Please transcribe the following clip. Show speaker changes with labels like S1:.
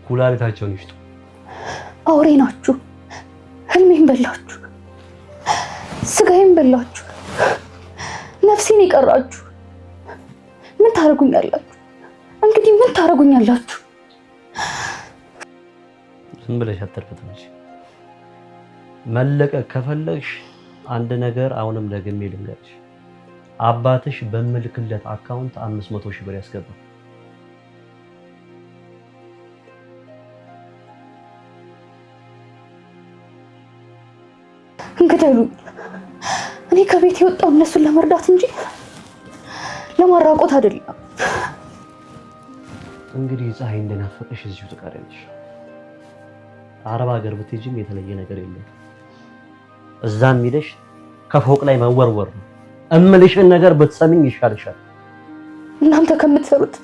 S1: ኩላሊታቸውን ይሽጡ።
S2: አውሬ ናችሁ። ህልሜን በላችሁ፣ ስጋዬን በላችሁ፣ ነፍሴን ይቀራችሁ። ምን ታረጉኛላችሁ? እንግዲህ ምን ታረጉኛላችሁ?
S1: ዝም ብለሽ አትርፈትሽ። መለቀቅ ከፈለግሽ አንድ ነገር አሁንም ደግሜ ልንገርሽ፣ አባትሽ በምልክለት አካውንት 500 ሺህ ብር ያስገባል።
S2: እንግዲህ እኔ ከቤት የወጣው እነሱን ለመርዳት እንጂ ለማራቆት አይደለም።
S1: እንግዲህ ፀሐይ እንደናፈቀሽ እዚሁ ትቀሪያለሽ። አረብ ሀገር ብትሄጂም የተለየ ነገር የለም። እዛም ሄደሽ ከፎቅ ላይ መወርወር ነው። እምልሽን ነገር ብትሰሚኝ ይሻልሻል።
S2: እናንተ ከምትሰሩት